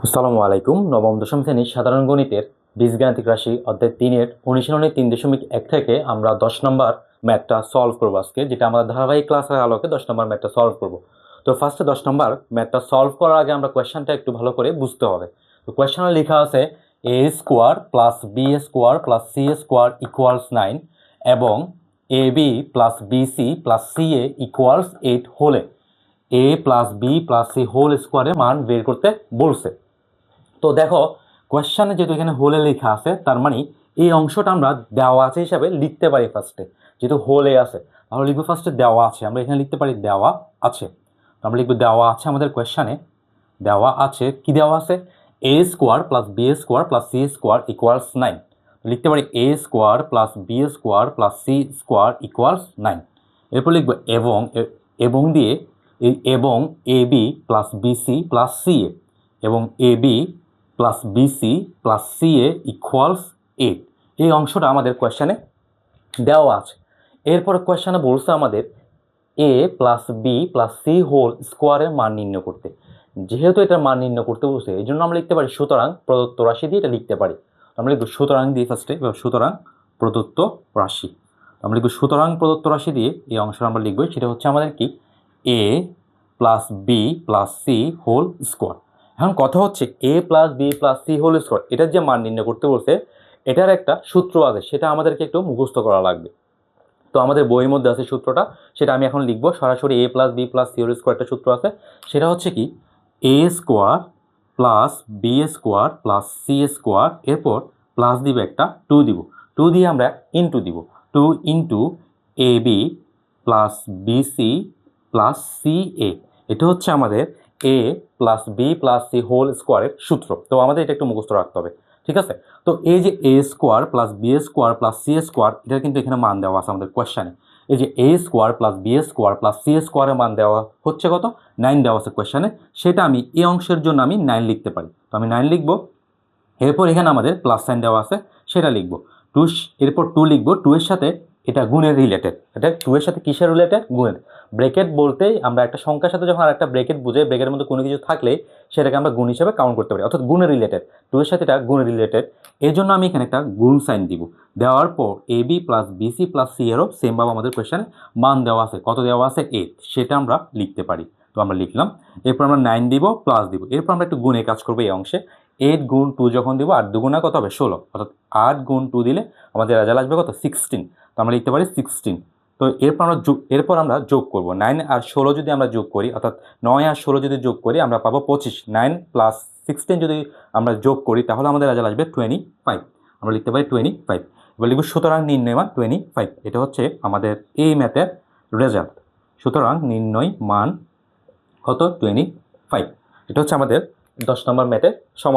আসসালামু আলাইকুম। নবম দশম শ্রেণীর সাধারণ গণিতের বীজগাণিতিক রাশি অধ্যায় 3-এর অনুশীলনী 3.1 থেকে আমরা 10 নম্বর ম্যাথটা সলভ করব আজকে, যেটা আমাদের ধারাবাহিক ক্লাসের আলোকে 10 নম্বর ম্যাথটা সলভ করব। তো ফার্স্টে 10 নম্বর ম্যাথটা সলভ করার আগে আমরা কোয়েশ্চনটা একটু ভালো করে বুঝতে হবে। তো কোয়েশ্চনে লেখা আছে a square plus b square plus c square equals 9 এবং ab plus bc plus ca equals 8 হলে a plus b plus c whole স্কোয়ারের মান বের করতে বলছে। তো দেখো কোয়েশ্চনে যেহেতু এখানে হোলে লেখা আছে, তার মানে এই অংশটা আমরা দেওয়া আছে হিসাবে লিখতে পারি। ফার্স্টে যেহেতু হোলে আছে তাহলে লিখবো ফার্স্টে দেওয়া আছে, আমরা এখানে লিখতে পারি দেওয়া আছে। তো আমরা লিখবো দেওয়া আছে, আমাদের কোয়েশ্চনে দেওয়া আছে কি দেওয়া আছে, A square plus B square plus C square equals 9। লিখতে পারি A square plus B square plus C square equals 9। এরপর লিখবো এবং দিয়ে এবং A B plus BC plus C A এবং A B plus BC plus C A equals 8। এই অংশটা আমাদের কোয়েশ্চনে দেওয়া আছে। এরপরে কোয়েশ্চনে বলছে আমাদের A plus B plus C whole স্কোয়ারের মান নির্ণয় করতে। যেহেতু এটার মান নির্ণয় করতে বলছে এই জন্য আমরা লিখতে পারি সুতরাং প্রদত্ত রাশি দিয়ে এটা লিখতে পারি। আমরা লিখব সুতরাং দিয়ে ফার্স্টে, সুতরাং প্রদত্ত রাশি। আমরা লিখব সুতরাং প্রদত্ত রাশি দিয়ে এই অংশটা আমরা লিখবো, সেটা হচ্ছে আমাদের কি A plus B plus C whole square. এখন কথা হচ্ছে A plus B plus C whole square এটার যে মান নির্ণয় করতে বলছে এটার একটা সূত্র আছে, সেটা আমাদেরকে একটু মুখস্থ করা লাগবে। তো আমাদের বইয়ের মধ্যে আছে সূত্রটা, সেটা আমি এখন লিখবো সরাসরি। A plus B plus C whole square একটা সূত্র আছে, সেটা হচ্ছে কি A square plus B square plus C square, এরপর প্লাস দিব একটা 2 দিব, 2 দিয়ে আমরা ইন্টু দিব 2 into A B plus BC plus C A. এটা হচ্ছে আমাদের A plus B plus C whole স্কোয়ারের সূত্র। তো আমাদের এটা একটু মুখস্থ রাখতে হবে, ঠিক আছে। তো এই যে A square plus B square plus C square এটার কিন্তু এখানে মান দেওয়া আছে আমাদের কোয়েশ্চেনে। এই যে A square plus B square plus C স্কোয়ারের মান দেওয়া হচ্ছে কত, 9 দেওয়া আছে কোয়েশ্চেনে। সেটা আমি এই অংশের জন্য আমি 9 লিখতে পারি। তো আমি 9 লিখবো। এরপর এখানে আমাদের প্লাস সাইন দেওয়া আছে, সেটা লিখবো 2। এরপর 2 লিখবো, 2 এর সাথে এটা গুণের রিলেটেড। এটা 2 এর সাথে কিসের রিলেটেড, গুণের। ব্রেকেট বলতেই আমরা একটা সংখ্যার সাথে যখন আরেকটা ব্রেকেট বুঝে, ব্রেকেটের মধ্যে কোনো কিছু থাকলে সেটাকে আমরা গুণ হিসেবে কাউন্ট করতে পারি, অর্থাৎ গুণের রিলেটেড। 2 এর সাথে এটা গুণের রিলেটেড, এই জন্য আমি এখানে একটা গুণ সাইন দিব। দেওয়ার পর A B plus BC plus C এরও সেমভাবে আমাদের কোয়েশ্চেনে মান দেওয়া আছে, কত দেওয়া আছে 8, সেটা আমরা লিখতে পারি। তো আমরা লিখলাম। এরপর আমরা 9 দিব প্লাস দিব, এরপর আমরা একটু গুণে কাজ করবো এই অংশে। 8 গুণ 2 যখন দিব 8 দুগুণা কত হবে 16, অর্থাৎ 8 গুণ 2 দিলে আমাদের রেজাল্ট আসবে কত 16। তো আমরা লিখতে পারি 16। তো এরপর আমরা যোগ করব 9 আর 16 যদি আমরা যোগ করি, অর্থাৎ 9 আর 16 যদি যোগ করি আমরা পাবো 25। 9 প্লাস 16 যদি আমরা যোগ করি তাহলে আমাদের রেজাল্ট আসবে 25। আমরা লিখতে পারি 25। এবার লিখব সুতরাং নির্ণয় মান 25। এটা হচ্ছে আমাদের এই ম্যাথের রেজাল্ট। সুতরাং নির্ণয় মান কত 25। এটা হচ্ছে আমাদের 10 নম্বর ম্যাথের সমাধান।